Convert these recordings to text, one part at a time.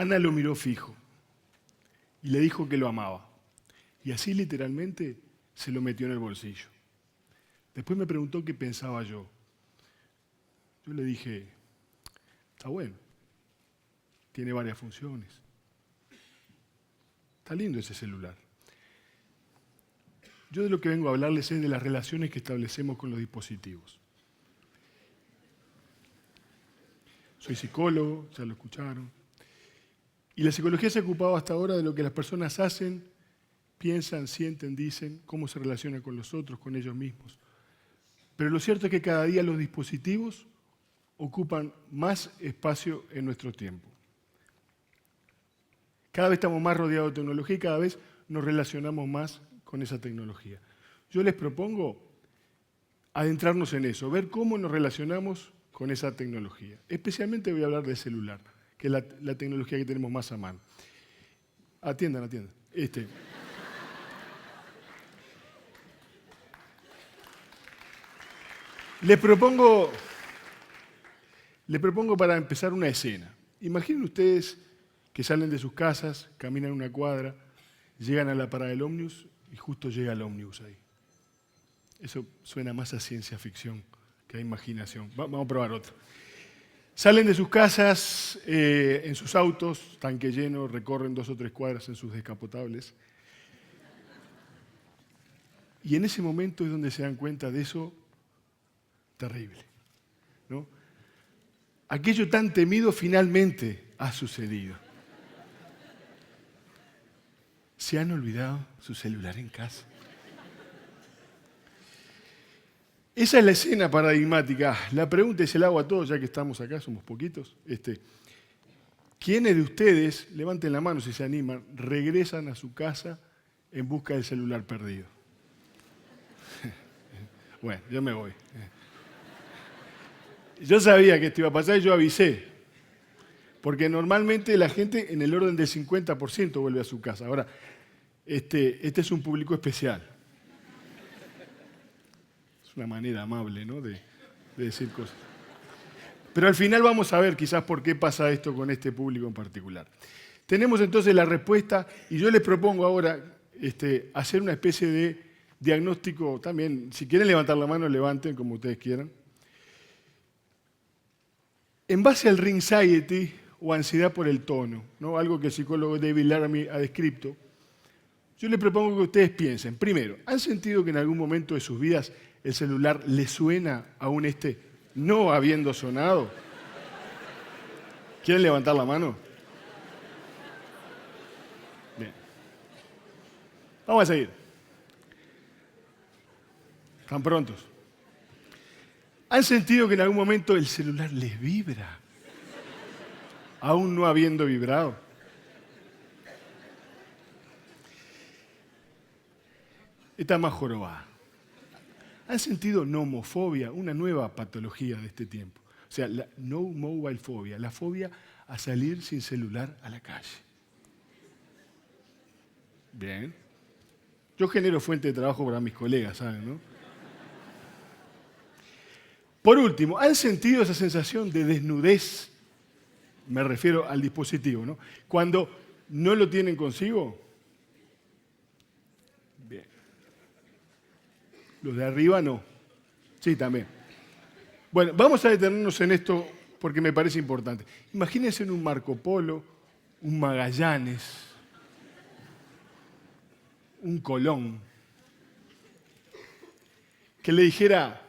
Ana lo miró fijo y le dijo que lo amaba. Y así literalmente se lo metió en el bolsillo. Después me preguntó qué pensaba yo. Yo le dije, está bueno, tiene varias funciones. Está lindo ese celular. Yo de lo que vengo a hablarles es de las relaciones que establecemos con los dispositivos. Soy psicólogo, ya lo escucharon. Y la psicología se ha ocupado hasta ahora de lo que las personas hacen, piensan, sienten, dicen, cómo se relacionan con los otros, con ellos mismos. Pero lo cierto es que cada día los dispositivos ocupan más espacio en nuestro tiempo. Cada vez estamos más rodeados de tecnología y cada vez nos relacionamos más con esa tecnología. Yo les propongo adentrarnos en eso, ver cómo nos relacionamos con esa tecnología. Especialmente voy a hablar del celular, que es la tecnología que tenemos más a mano. Atiendan. Les propongo para empezar una escena. Imaginen ustedes que salen de sus casas, caminan una cuadra, llegan a la parada del ómnibus y justo llega el ómnibus ahí. Eso suena más a ciencia ficción que a imaginación. Vamos a probar otro. Salen de sus casas en sus autos, tanque lleno, recorren 2 o 3 cuadras en sus descapotables. Y en ese momento es donde se dan cuenta de eso terrible, ¿no? Aquello tan temido finalmente ha sucedido. ¿Se han olvidado su celular en casa? Esa es la escena paradigmática. La pregunta se la hago a todos, ya que estamos acá, somos poquitos. ¿Quiénes de ustedes, levanten la mano si se animan, regresan a su casa en busca del celular perdido? Bueno, yo me voy. Yo sabía que esto iba a pasar y yo avisé. Porque normalmente la gente en el orden del 50% vuelve a su casa. Ahora, este es un público especial. Es una manera amable, ¿no?, de decir cosas. Pero al final vamos a ver quizás por qué pasa esto con este público en particular. Tenemos entonces la respuesta y yo les propongo ahora hacer una especie de diagnóstico también. Si quieren levantar la mano, levanten como ustedes quieran. En base al ringxiety o ansiedad por el tono, ¿no?, algo que el psicólogo David Laramie ha descrito, yo les propongo que ustedes piensen. Primero, ¿han sentido que en algún momento de sus vidas el celular les suena aún no habiendo sonado? ¿Quieren levantar la mano? Bien. Vamos a seguir. ¿Están prontos? ¿Han sentido que en algún momento el celular les vibra, aún no habiendo vibrado? Esta es más jorobada. ¿Han sentido nomofobia, una nueva patología de este tiempo? O sea, la no mobile phobia, la fobia a salir sin celular a la calle. Bien. Yo genero fuente de trabajo para mis colegas, ¿saben, no? Por último, ¿han sentido esa sensación de desnudez? Me refiero al dispositivo, ¿no? Cuando no lo tienen consigo. Bien. Los de arriba no. Sí, también. Bueno, vamos a detenernos en esto porque me parece importante. Imagínense en un Marco Polo, un Magallanes, un Colón, que le dijera,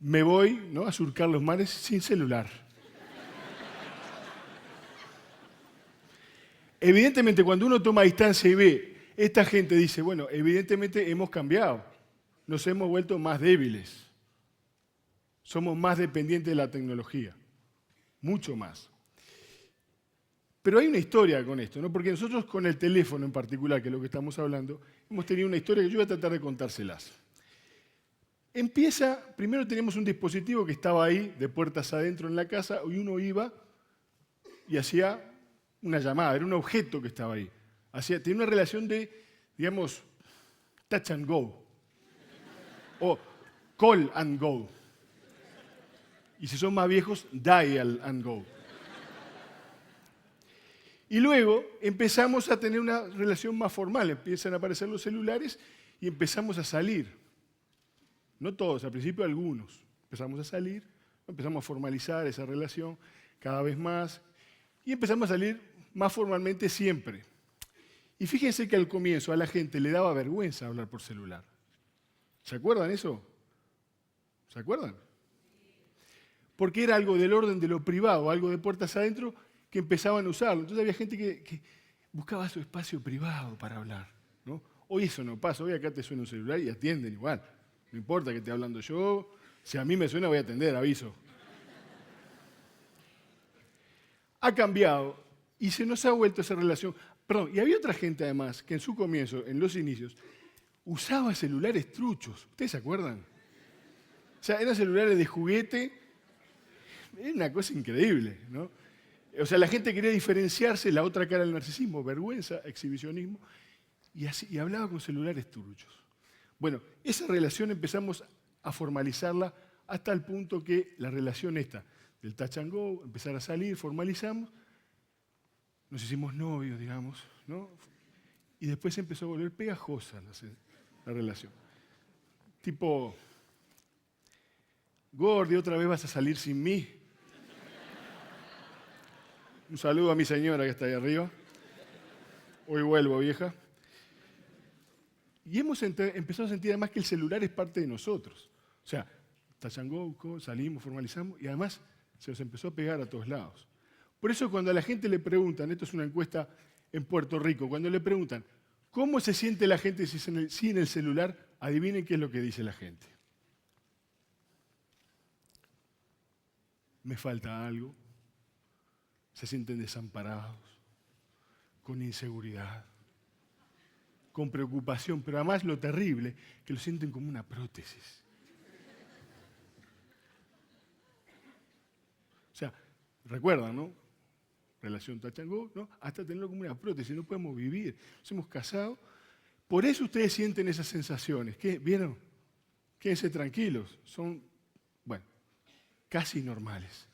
me voy, ¿no?, a surcar los mares sin celular. Evidentemente, cuando uno toma distancia y ve, esta gente dice, bueno, evidentemente hemos cambiado, nos hemos vuelto más débiles, somos más dependientes de la tecnología, mucho más. Pero hay una historia con esto, ¿no? Porque nosotros con el teléfono en particular, que es lo que estamos hablando, hemos tenido una historia que yo voy a tratar de contárselas. Primero tenemos un dispositivo que estaba ahí, de puertas adentro en la casa, y uno iba y hacía una llamada, era un objeto que estaba ahí. Tenía una relación de, digamos, touch and go, o call and go. Y si son más viejos, dial and go. Y luego empezamos a tener una relación más formal, empiezan a aparecer los celulares y empezamos a salir. No todos, al principio algunos. Empezamos a salir, empezamos a formalizar esa relación cada vez más y empezamos a salir más formalmente siempre. Y fíjense que al comienzo a la gente le daba vergüenza hablar por celular. ¿Se acuerdan eso? ¿Se acuerdan? Porque era algo del orden de lo privado, algo de puertas adentro, que empezaban a usarlo. Entonces había gente que buscaba su espacio privado para hablar, ¿no? Hoy eso no pasa, hoy acá te suena un celular y atienden igual. No importa que esté hablando yo, si a mí me suena voy a atender, aviso. Ha cambiado y se nos ha vuelto esa relación. Perdón, y había otra gente además que en su comienzo, en los inicios, usaba celulares truchos. ¿Ustedes se acuerdan? O sea, eran celulares de juguete. Era una cosa increíble, ¿no? O sea, la gente quería diferenciarse, la otra cara del narcisismo, vergüenza, exhibicionismo, y hablaba con celulares truchos. Bueno, esa relación empezamos a formalizarla hasta el punto que la relación esta, del touch and go, empezar a salir, formalizamos, nos hicimos novios, digamos, ¿no? Y después empezó a volver pegajosa la relación. Tipo, Gordi, otra vez vas a salir sin mí. Un saludo a mi señora que está ahí arriba. Hoy vuelvo, vieja. Y hemos empezado a sentir además que el celular es parte de nosotros. O sea, touch and go, salimos, formalizamos y además se nos empezó a pegar a todos lados. Por eso cuando a la gente le preguntan, esto es una encuesta en Puerto Rico, cuando le preguntan ¿cómo se siente la gente sin el celular? Adivinen qué es lo que dice la gente. Me falta algo. Se sienten desamparados, con inseguridad, con preocupación, pero además lo terrible, que lo sienten como una prótesis. O sea, recuerdan, ¿no? Relación touch and go, ¿no? Hasta tenerlo como una prótesis, no podemos vivir. Nos hemos casado. Por eso ustedes sienten esas sensaciones. ¿Qué? ¿Vieron? Quédense tranquilos. Son, bueno, casi normales.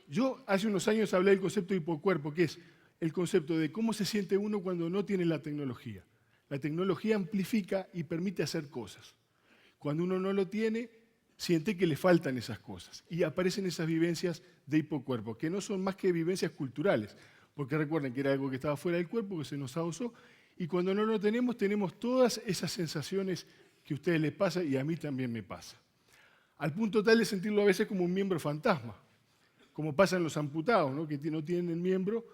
Yo hace unos años hablé del concepto de hipocuerpo, que es el concepto de cómo se siente uno cuando no tiene la tecnología. La tecnología amplifica y permite hacer cosas. Cuando uno no lo tiene, siente que le faltan esas cosas. Y aparecen esas vivencias de hipocuerpo, que no son más que vivencias culturales. Porque recuerden que era algo que estaba fuera del cuerpo, que se nos adosó. Y cuando no lo tenemos, tenemos todas esas sensaciones que a ustedes les pasa y a mí también me pasa. Al punto tal de sentirlo a veces como un miembro fantasma. Como pasa en los amputados, ¿no? Que no tienen el miembro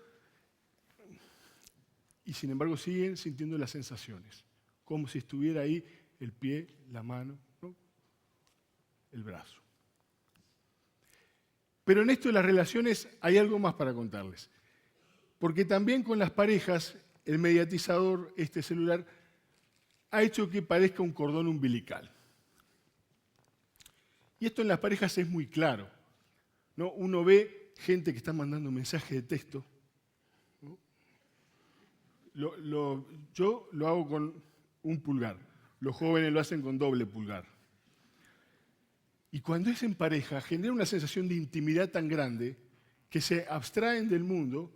y sin embargo siguen sintiendo las sensaciones, como si estuviera ahí el pie, la mano, ¿no? El brazo. Pero en esto de las relaciones hay algo más para contarles, porque también con las parejas el mediatizador, este celular, ha hecho que parezca un cordón umbilical. Y esto en las parejas es muy claro. ¿No? Uno ve gente que está mandando mensajes de texto. ¿No? Yo lo hago con un pulgar. Los jóvenes lo hacen con doble pulgar. Y cuando es en pareja, genera una sensación de intimidad tan grande que se abstraen del mundo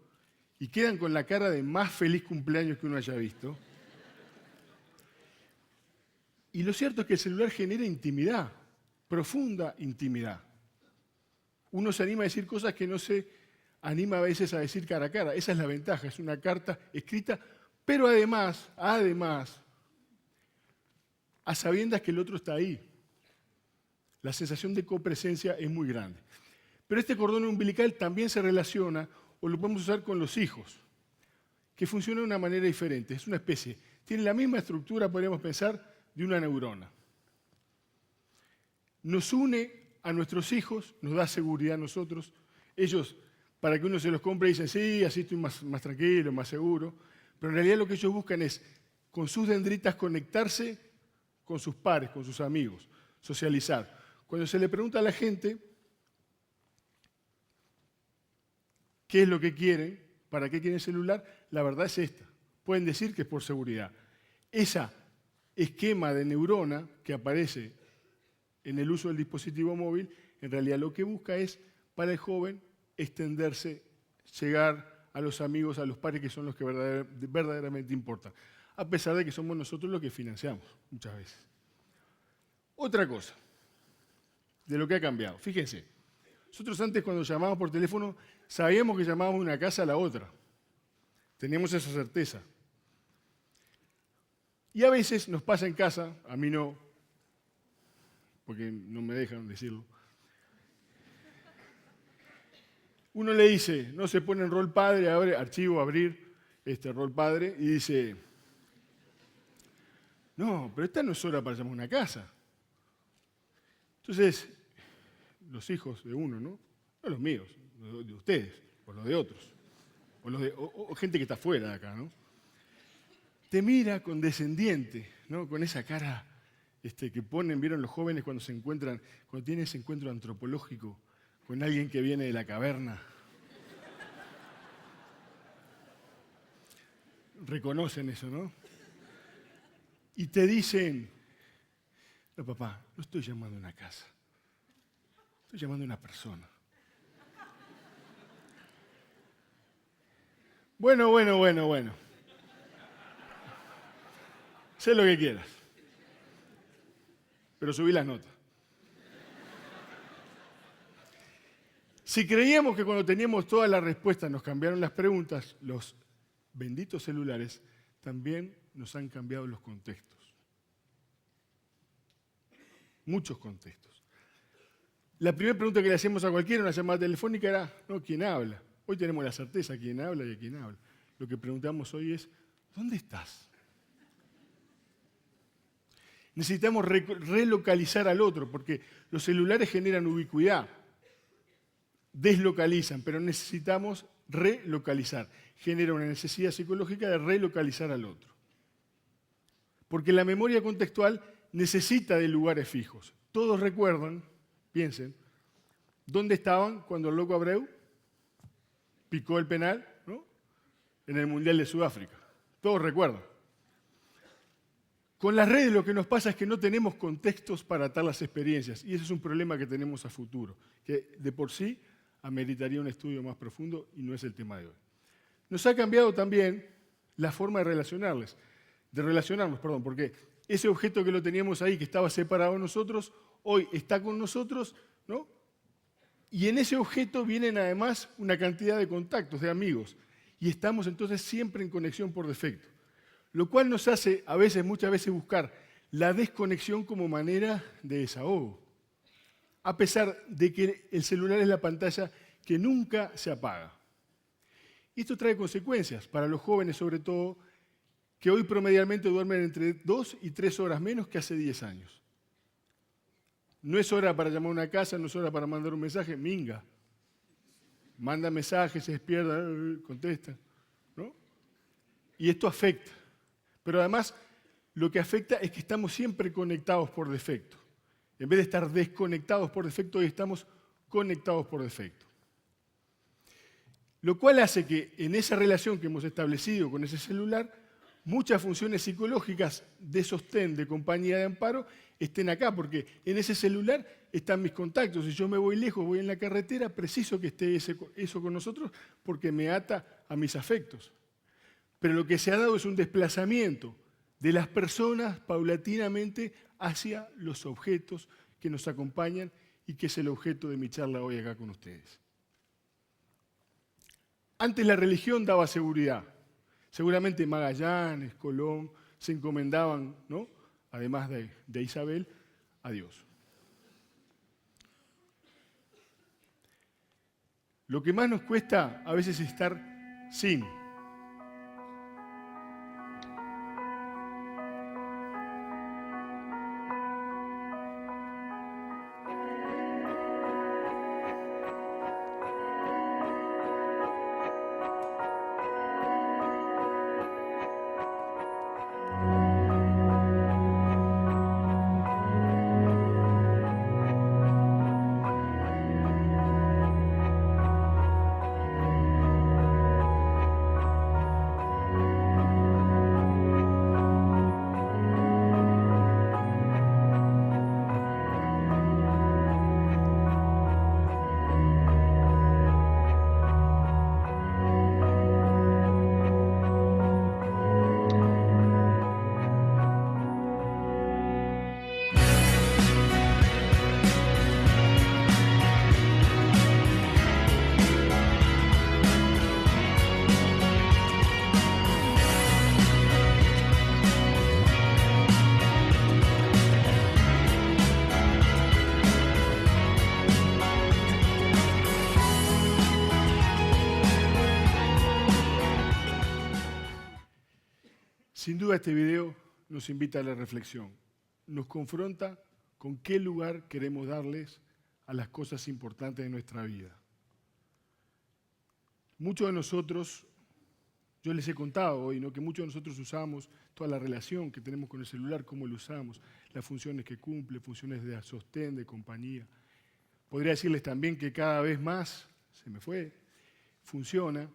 y quedan con la cara de más feliz cumpleaños que uno haya visto. Y lo cierto es que el celular genera intimidad, profunda intimidad. Uno se anima a decir cosas que no se anima a veces a decir cara a cara. Esa es la ventaja, es una carta escrita, pero además, a sabiendas que el otro está ahí. La sensación de copresencia es muy grande. Pero este cordón umbilical también se relaciona, o lo podemos usar con los hijos, que funciona de una manera diferente. Es una especie, tiene la misma estructura, podríamos pensar, de una neurona. Nos une a nuestros hijos, nos da seguridad a nosotros. Ellos, para que uno se los compre, dicen, sí, así estoy más tranquilo, más seguro. Pero en realidad lo que ellos buscan es, con sus dendritas, conectarse con sus pares, con sus amigos, socializar. Cuando se le pregunta a la gente qué es lo que quieren, para qué quieren celular, la verdad es esta. Pueden decir que es por seguridad. Ese esquema de neurona que aparece en el uso del dispositivo móvil, en realidad lo que busca es, para el joven, extenderse llegar a los amigos, a los pares que son los que verdaderamente importan, a pesar de que somos nosotros los que financiamos muchas veces. Otra cosa de lo que ha cambiado, fíjense, nosotros antes cuando llamábamos por teléfono sabíamos que llamábamos de una casa a la otra, teníamos esa certeza. Y a veces nos pasa en casa, a mí no, porque no me dejan decirlo. Uno le dice, no se pone en rol padre, abre archivo, abrir rol padre, y dice, no, pero esta no es hora para llamar a una casa. Entonces, los hijos de uno, ¿no? No los míos, los de ustedes, o los de otros, o gente que está fuera de acá, ¿no? Te mira condescendiente, ¿no? Con esa cara que ponen, ¿vieron los jóvenes cuando se encuentran, cuando tienen ese encuentro antropológico con alguien que viene de la caverna? Reconocen eso, ¿no? Y te dicen, no papá, no estoy llamando a una casa, estoy llamando a una persona. Bueno. Sé lo que quieras, pero subí las notas. Si creíamos que cuando teníamos todas las respuestas nos cambiaron las preguntas, los benditos celulares también nos han cambiado los contextos. Muchos contextos. La primera pregunta que le hacíamos a cualquiera en una llamada telefónica era, ¿no? ¿Quién habla? Hoy tenemos la certeza, quién habla y a quién habla. Lo que preguntamos hoy es, ¿dónde estás? Necesitamos relocalizar al otro, porque los celulares generan ubicuidad, deslocalizan, pero necesitamos relocalizar. Genera una necesidad psicológica de relocalizar al otro. Porque la memoria contextual necesita de lugares fijos. Todos recuerdan, piensen, ¿dónde estaban cuando el loco Abreu picó el penal, ¿no? En el Mundial de Sudáfrica? Todos recuerdan. Con las redes lo que nos pasa es que no tenemos contextos para atar las experiencias, y ese es un problema que tenemos a futuro, que de por sí ameritaría un estudio más profundo y no es el tema de hoy. Nos ha cambiado también la forma de relacionarnos, porque ese objeto que lo teníamos ahí, que estaba separado de nosotros, hoy está con nosotros, ¿no? Y en ese objeto vienen además una cantidad de contactos, de amigos, y estamos entonces siempre en conexión por defecto. Lo cual nos hace muchas veces buscar la desconexión como manera de desahogo, a pesar de que el celular es la pantalla que nunca se apaga. Y esto trae consecuencias para los jóvenes, sobre todo, que hoy promedialmente duermen entre 2 y 3 horas menos que hace 10 años. No es hora para llamar a una casa, no es hora para mandar un mensaje, minga. Manda mensajes, se despierta, contesta, ¿no? Y esto afecta. Pero además, lo que afecta es que estamos siempre conectados por defecto. En vez de estar desconectados por defecto, hoy estamos conectados por defecto. Lo cual hace que en esa relación que hemos establecido con ese celular, muchas funciones psicológicas de sostén, de compañía, de amparo, estén acá, porque en ese celular están mis contactos. Si yo me voy lejos, voy en la carretera, preciso que esté eso con nosotros porque me ata a mis afectos. Pero lo que se ha dado es un desplazamiento de las personas paulatinamente hacia los objetos que nos acompañan y que es el objeto de mi charla hoy acá con ustedes. Antes la religión daba seguridad. Seguramente Magallanes, Colón, se encomendaban, ¿no? Además de Isabel, a Dios. Lo que más nos cuesta a veces es estar sin. Sin duda este video nos invita a la reflexión. Nos confronta con qué lugar queremos darles a las cosas importantes de nuestra vida. Muchos de nosotros, yo les he contado hoy, ¿no?, que muchos de nosotros usamos toda la relación que tenemos con el celular, cómo lo usamos, las funciones que cumple, funciones de sostén, de compañía. Podría decirles también que cada vez más, funciona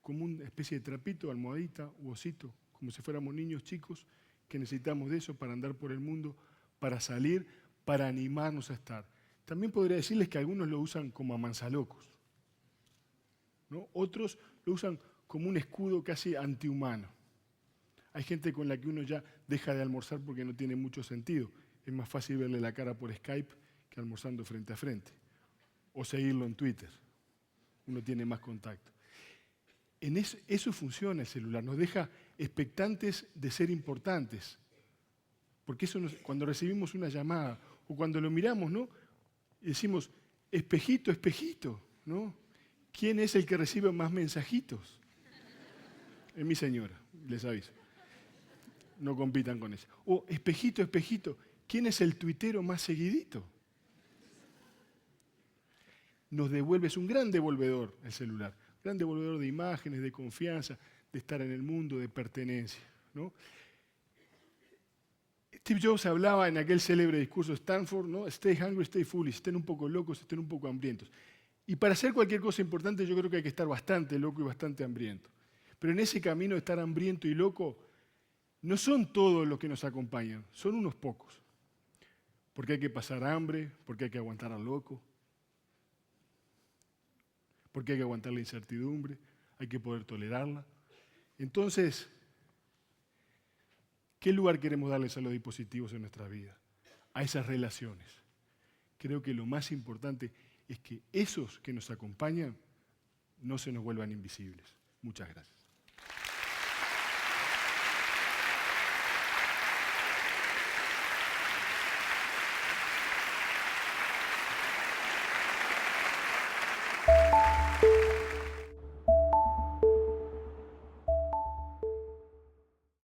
como una especie de trapito, almohadita u osito, como si fuéramos niños chicos que necesitamos de eso para andar por el mundo, para salir, para animarnos a estar. También podría decirles que algunos lo usan como amansalocos, ¿no? Otros lo usan como un escudo casi antihumano. Hay gente con la que uno ya deja de almorzar porque no tiene mucho sentido. Es más fácil verle la cara por Skype que almorzando frente a frente. O seguirlo en Twitter. Uno tiene más contacto. Eso funciona el celular, nos deja expectantes de ser importantes. Porque eso cuando recibimos una llamada o cuando lo miramos, ¿no?, decimos, espejito, espejito, ¿no? ¿Quién es el que recibe más mensajitos? Es mi señora, les aviso. No compitan con eso. O espejito, espejito, ¿quién es el tuitero más seguidito? Nos devuelve, es un gran devolvedor el celular. Gran devolvedor de imágenes, de confianza, de estar en el mundo, de pertenencia, ¿no? Steve Jobs hablaba en aquel célebre discurso de Stanford, ¿no? Stay hungry, stay foolish, estén un poco locos, estén un poco hambrientos. Y para hacer cualquier cosa importante yo creo que hay que estar bastante loco y bastante hambriento. Pero en ese camino de estar hambriento y loco, no son todos los que nos acompañan, son unos pocos. Porque hay que pasar hambre, porque hay que aguantar al loco, porque hay que aguantar la incertidumbre, hay que poder tolerarla. Entonces, ¿qué lugar queremos darles a los dispositivos en nuestra vida? A esas relaciones. Creo que lo más importante es que esos que nos acompañan no se nos vuelvan invisibles. Muchas gracias.